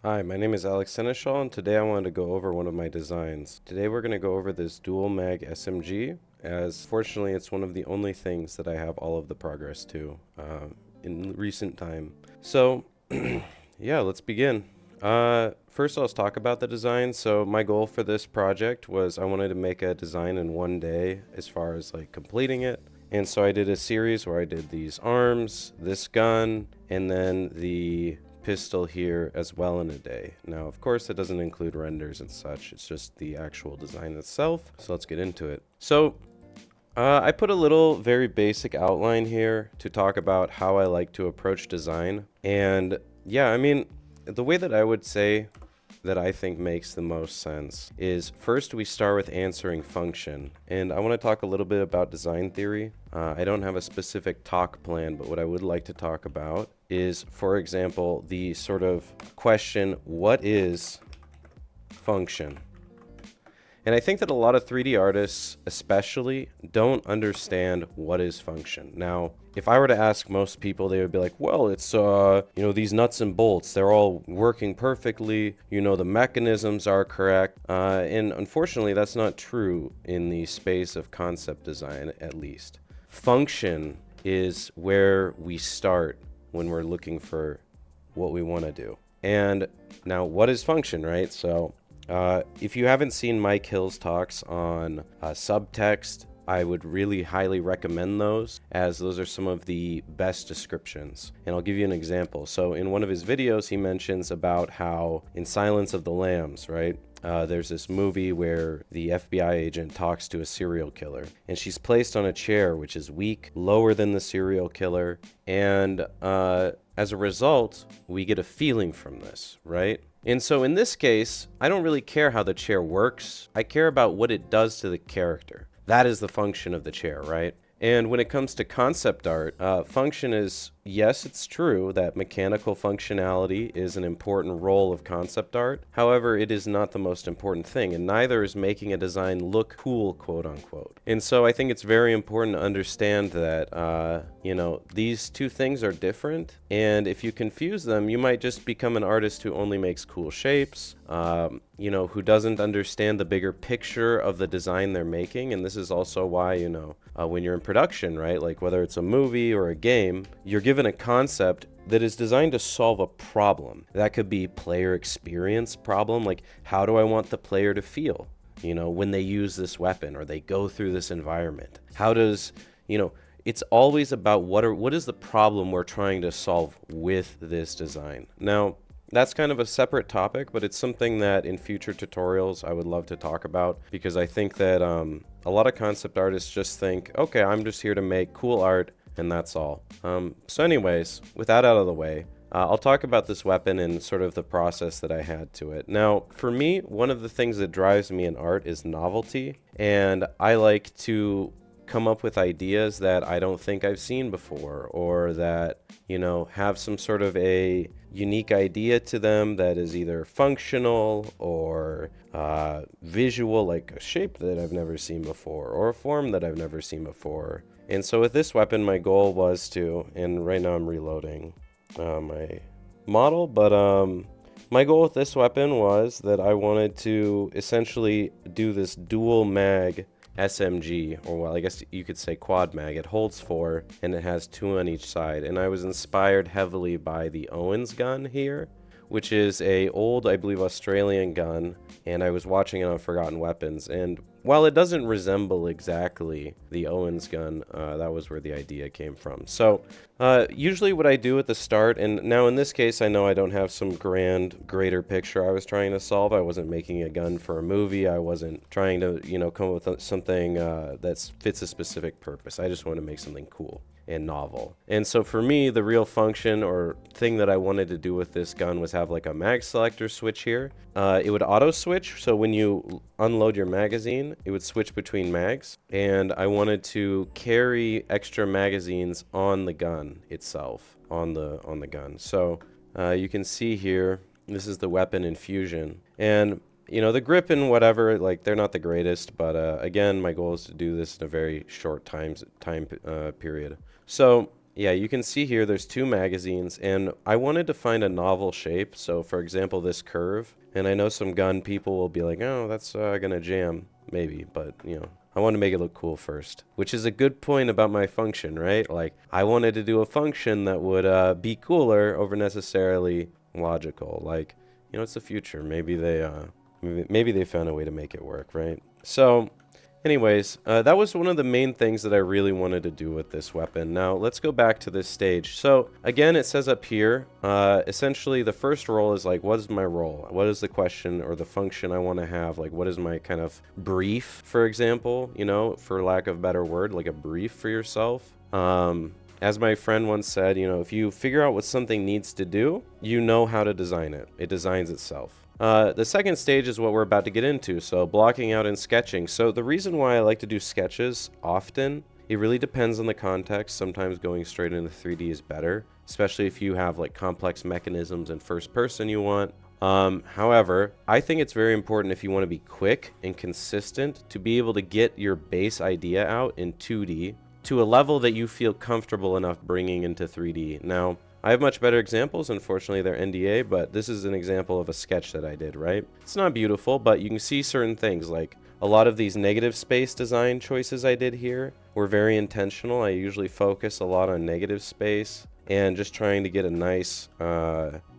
Hi, my name is Alex Senechal, and today I wanted to go over one of my designs. Today we're going to go over this dual mag SMG, as fortunately it's one of the only things that I have all of the progress to in recent time. So, yeah, let's begin. First, let's talk about the design. So, my goal for this project was I wanted to make a design in one day as far as like completing it. And so I did a series where I did these arms, this gun, and then the pistol here as well in a day. Now, of course, it doesn't include renders and such. It's just the actual design itself. So let's get into it. So I put a little very basic outline here to talk about how I like to approach design. And yeah, I mean, the way that I would say that I think makes the most sense is first we start with answering function. And I want to talk a little bit about design theory. I don't have a specific talk plan, but what I would like to talk about is, for example, the sort of question, what is function? And I think that a lot of 3D artists, especially, don't understand what is function. Now, if I were to ask most people, they would be like, well, it's, these nuts and bolts, they're all working perfectly. The mechanisms are correct. And unfortunately, that's not true in the space of concept design, at least. Function is where we start when we're looking for what we want to do. And now, what is function, right? So, if you haven't seen Mike Hill's talks on subtext, I would really highly recommend those, as those are some of the best descriptions. And I'll give you an example. So in one of his videos, he mentions about how in Silence of the Lambs, right? There's this movie where the FBI agent talks to a serial killer, and she's placed on a chair which is weak, lower than the serial killer, and as a result, we get a feeling from this, right? And so in this case, I don't really care how the chair works. I care about what it does to the character. That is the function of the chair, right? And when it comes to concept art, function is, yes, it's true that mechanical functionality is an important role of concept art. However, it is not the most important thing, and neither is making a design look cool, quote unquote. And so I think it's very important to understand that, these two things are different. And if you confuse them, you might just become an artist who only makes cool shapes, who doesn't understand the bigger picture of the design they're making. And this is also why, when you're in production, right, like whether it's a movie or a game, you're given a concept that is designed to solve a problem. That could be player experience problem, like how do I want the player to feel, when they use this weapon or they go through this environment? How does, it's always about what is the problem we're trying to solve with this design. Now, that's kind of a separate topic, but it's something that in future tutorials I would love to talk about, because I think that a lot of concept artists just think, okay, I'm just here to make cool art and that's all. So anyways, with that out of the way, I'll talk about this weapon and sort of the process that I had to it. Now, for me, one of the things that drives me in art is novelty, and I like to come up with ideas that I don't think I've seen before, or that, have some sort of a unique idea to them that is either functional or visual, like a shape that I've never seen before, or a form that I've never seen before. And so with this weapon, my goal was to, and right now I'm reloading my model, but my goal with this weapon was that I wanted to essentially do this dual mag SMG, or well, I guess you could say quad mag. It holds 4 and it has 2 on each side, and I was inspired heavily by the Owens gun here, which is a old, I believe, Australian gun, and I was watching it on Forgotten Weapons, and while it doesn't resemble exactly the Owens gun, that was where the idea came from. So usually what I do at the start, and now in this case I know I don't have some greater picture I was trying to solve. I wasn't making a gun for a movie. I wasn't trying to, come up with something that fits a specific purpose. I just want to make something cool and novel. And so for me, the real function or thing that I wanted to do with this gun was have like a mag selector switch here. It would auto switch, so when you unload your magazine, it would switch between mags, and I wanted to carry extra magazines on the gun itself, on the gun. So you can see here, this is the weapon infusion, and the grip and whatever, like, they're not the greatest, but again, my goal is to do this in a very short time period. So yeah, you can see here there's two magazines, and I wanted to find a novel shape. So, for example, this curve, and I know some gun people will be like, oh, that's gonna jam, maybe, but I want to make it look cool first, which is a good point about my function, right? Like, I wanted to do a function that would be cooler over necessarily logical. Like, it's the future. Maybe they found a way to make it work, right? So, anyways, that was one of the main things that I really wanted to do with this weapon. Now, let's go back to this stage. So, again, it says up here, essentially the first role is like, what is my role? What is the question or the function I want to have? Like, what is my kind of brief, for example, for lack of a better word, like a brief for yourself? As my friend once said, if you figure out what something needs to do, you know how to design it. It designs itself. The second stage is what we're about to get into, so blocking out and sketching. So the reason why I like to do sketches often, it really depends on the context. Sometimes going straight into 3D is better, especially if you have like complex mechanisms in first person you want. However, I think it's very important if you want to be quick and consistent to be able to get your base idea out in 2D to a level that you feel comfortable enough bringing into 3D. Now, I have much better examples. Unfortunately, they're NDA, but this is an example of a sketch that I did, right? It's not beautiful, but you can see certain things, like a lot of these negative space design choices I did here were very intentional. I usually focus a lot on negative space and just trying to get a nice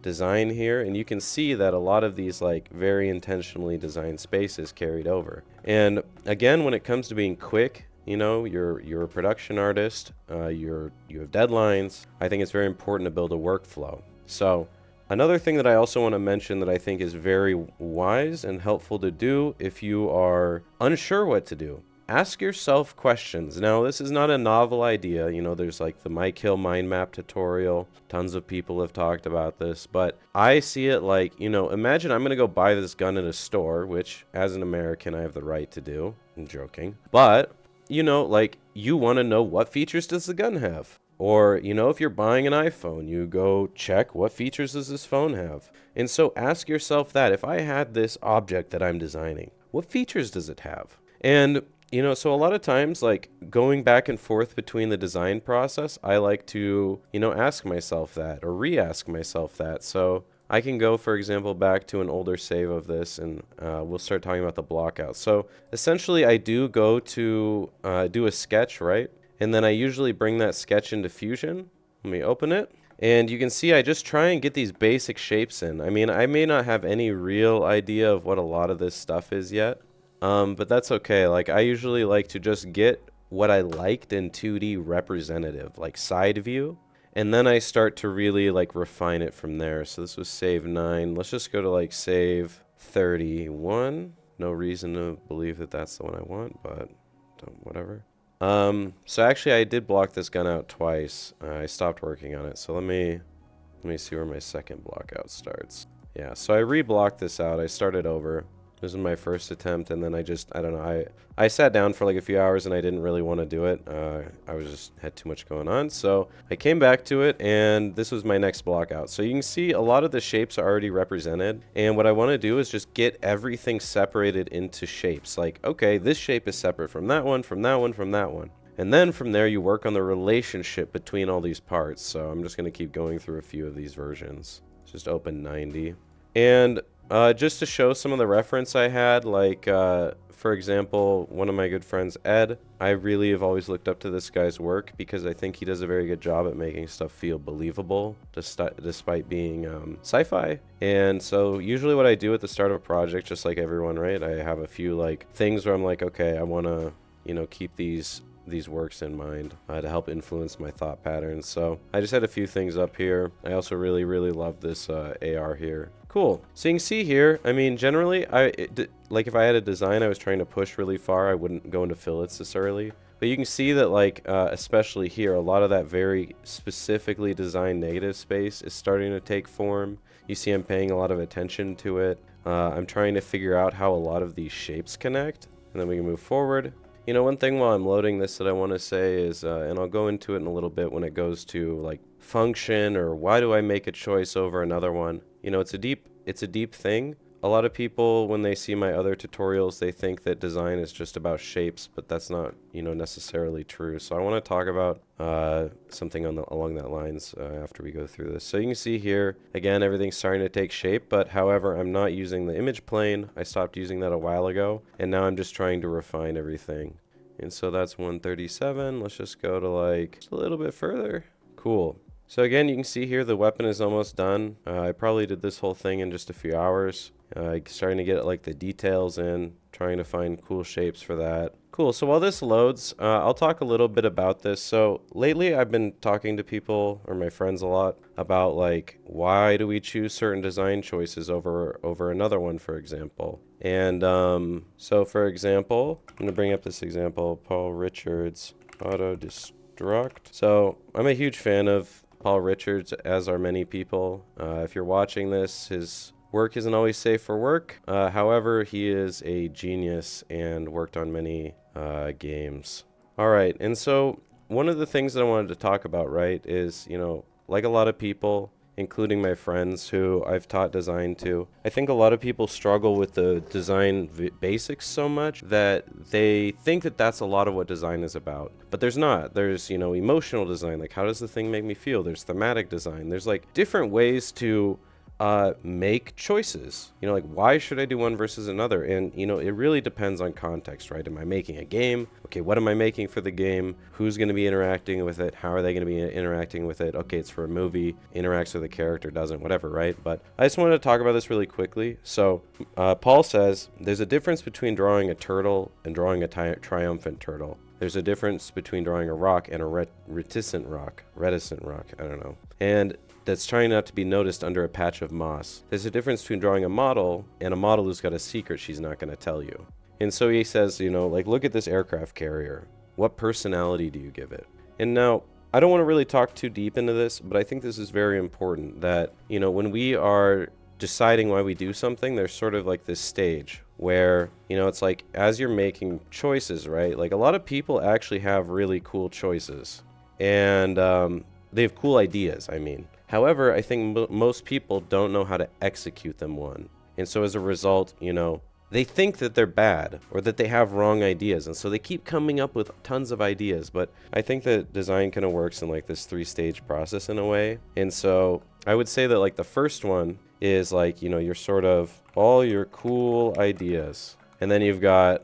design here. And you can see that a lot of these like very intentionally designed spaces carried over. And again, when it comes to being quick, you're a production artist, you have deadlines. I think it's very important to build a workflow. So another thing that I also want to mention that I think is very wise and helpful to do if you are unsure what to do, ask yourself questions. Now, this is not a novel idea. There's like the My Kill Mind Map tutorial. Tons of people have talked about this, but I see it like, imagine I'm going to go buy this gun in a store, which as an American, I have the right to do. I'm joking. But you want to know what features does the gun have? Or, if you're buying an iPhone, you go check what features does this phone have? And so ask yourself that, if I had this object that I'm designing, what features does it have? And, so a lot of times, like going back and forth between the design process, I like to, ask myself that or re-ask myself that. So I can go, for example, back to an older save of this, and we'll start talking about the blockouts. So essentially, I do go to do a sketch, right? And then I usually bring that sketch into Fusion. Let me open it. And you can see I just try and get these basic shapes in. I mean, I may not have any real idea of what a lot of this stuff is yet, but that's okay. Like, I usually like to just get what I liked in 2D representative, like side view. And then I start to really like refine it from there. So this was save 9. Let's just go to like save 31. No reason to believe that that's the one I want, but whatever. So actually I did block this gun out twice. I stopped working on it. So let me see where my second blockout starts. Yeah, so I re-blocked this out. I started over. This was my first attempt, and then I don't know, I sat down for like a few hours and I didn't really want to do it. I had too much going on, so I came back to it, and this was my next block out. So you can see a lot of the shapes are already represented, and what I want to do is just get everything separated into shapes. Like, okay, this shape is separate from that one, from that one, from that one. And then from there you work on the relationship between all these parts. So I'm just going to keep going through a few of these versions. Just open 90. And just to show some of the reference I had, like, for example, one of my good friends, Ed, I really have always looked up to this guy's work because I think he does a very good job at making stuff feel believable despite being sci-fi. And so usually what I do at the start of a project, just like everyone, right, I have a few like things where I'm like, okay, I want to, keep these works in mind to help influence my thought patterns. So I just had a few things up here. I also really love this AR here. Cool. So you can see here, I mean, generally, like if I had a design I was trying to push really far, I wouldn't go into fillets this early. But you can see that, like, especially here, a lot of that very specifically designed negative space is starting to take form. You see I'm paying a lot of attention to it. I'm trying to figure out how a lot of these shapes connect, and then we can move forward. One thing while I'm loading this that I want to say is, and I'll go into it in a little bit when it goes to like function or why do I make a choice over another one. It's a deep thing. a lot of people, when they see my other tutorials, they think that design is just about shapes, but that's not, necessarily true. So I want to talk about something along that lines after we go through this. So you can see here, again, everything's starting to take shape, but however, I'm not using the image plane. I stopped using that a while ago, and now I'm just trying to refine everything. And so that's 137. Let's just go to just a little bit further. Cool. So again, you can see here the weapon is almost done. I probably did this whole thing in just a few hours. Starting to get the details in, trying to find cool shapes for that. Cool, so while this loads, I'll talk a little bit about this. So lately I've been talking to people, or my friends a lot, about why do we choose certain design choices over another one, for example. And so for example, I'm gonna bring up this example, Paul Richards, Auto Destruct. So I'm a huge fan of Paul Richards, as are many people. If you're watching this, his work isn't always safe for work. However, he is a genius and worked on many games. All right, and so one of the things that I wanted to talk about, right, is, like a lot of people, including my friends who I've taught design to, I think a lot of people struggle with the design basics so much that they think that that's a lot of what design is about. But there's not. There's, emotional design, how does the thing make me feel? There's thematic design. There's different ways to make choices, why should I do one versus another? And it really depends on context, right? Am I making a game? Okay, what am I making for the game? Who's going to be interacting with it? How are they going to be interacting with it? Okay, it's for a movie, interacts with a character, doesn't, whatever, right? But I just wanted to talk about this really quickly. So Paul says there's a difference between drawing a turtle and drawing a triumphant turtle. There's a difference between drawing a rock and a reticent rock, I don't know. And that's trying not to be noticed under a patch of moss. There's a difference between drawing a model and a model who's got a secret she's not going to tell you. And so he says, look at this aircraft carrier. What personality do you give it? And now, I don't want to really talk too deep into this, but I think this is very important that, when we are deciding why we do something, there's sort of this stage where, it's as you're making choices, right? A lot of people actually have really cool choices. And they have cool ideas, I mean. However, I think most people don't know how to execute them one. And so as a result, they think that they're bad or that they have wrong ideas. And so they keep coming up with tons of ideas. But I think that design kind of works in this 3-stage process in a way. And so I would say that the first one is you're sort of all your cool ideas. And then you've got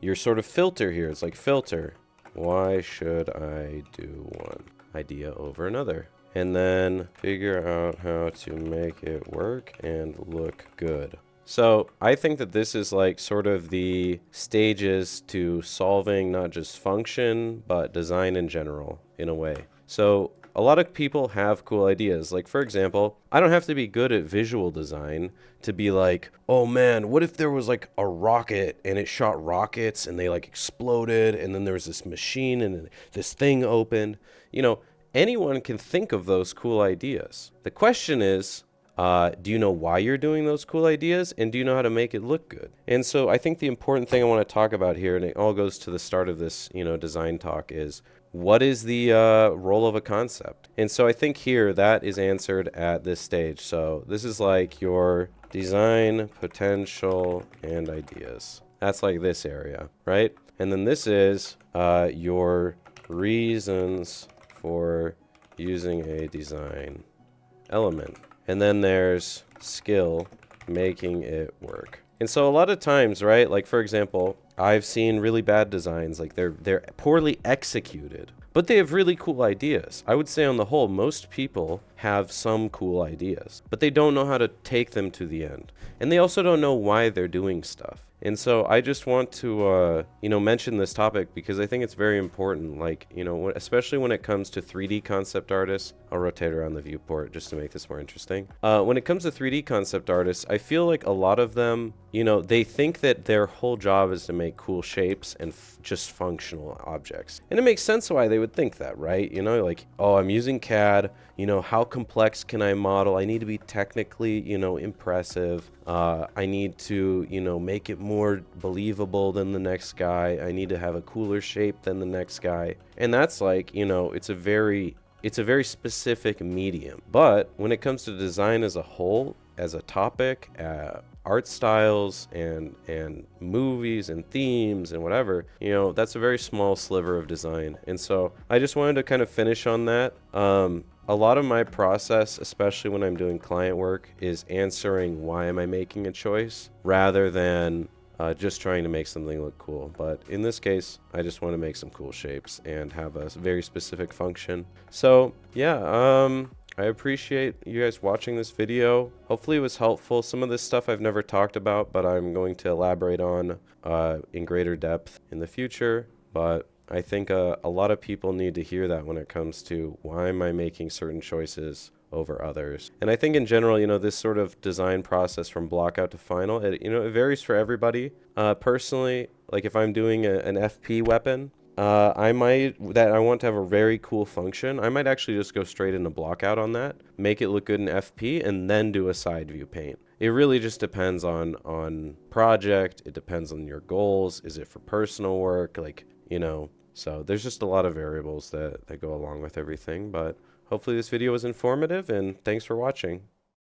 your sort of filter here. It's filter. Why should I do one idea over another? And then figure out how to make it work and look good. So I think that this is sort of the stages to solving not just function, but design in general, in a way. So a lot of people have cool ideas. For example, I don't have to be good at visual design to be oh man, what if there was a rocket and it shot rockets and they exploded and then there was this machine and this thing opened, anyone can think of those cool ideas. The question is, do you know why you're doing those cool ideas? And do you know how to make it look good? And so I think the important thing I want to talk about here, and it all goes to the start of this, design talk, is what is the role of a concept? And so I think here that is answered at this stage. So this is your design, potential, and ideas. That's this area, right? And then this is your reasons for using a design element. And then there's skill, making it work. And so a lot of times, right, for example, I've seen really bad designs, they're poorly executed, but they have really cool ideas. I would say on the whole, most people have some cool ideas, but they don't know how to take them to the end. And they also don't know why they're doing stuff. And so I just want to, mention this topic because I think it's very important, especially when it comes to 3D concept artists. I'll rotate around the viewport just to make this more interesting. When it comes to 3D concept artists, I feel a lot of them, they think that their whole job is to make cool shapes and just functional objects. And it makes sense why they would think that, right? Oh, I'm using CAD, how complex can I model? I need to be technically, impressive. I need to, make it more believable than the next guy. I need to have a cooler shape than the next guy. And that's it's a very specific medium. But when it comes to design as a whole, as a topic, art styles and movies and themes and whatever, you know, that's a very small sliver of design. And so I just wanted to kind of finish on that. A lot of my process, especially when I'm doing client work, is answering why am I making a choice rather than just trying to make something look cool. But in this case, I just want to make some cool shapes and have a very specific function. So yeah, I appreciate you guys watching this video. Hopefully it was helpful. Some of this stuff I've never talked about, but I'm going to elaborate on in greater depth in the future. But I think a lot of people need to hear that when it comes to why am I making certain choices over others. And I think in general, you know, this sort of design process from block out to final, it varies for everybody. Personally, like if I'm doing an FP weapon, I want to have a very cool function, I might actually just go straight into block out on that, make it look good in FP, and then do a side view paint. It really just depends on project. It depends on your goals. Is it for personal work? Like, you know, so there's just a lot of variables that go along with everything. But hopefully this video was informative, and thanks for watching.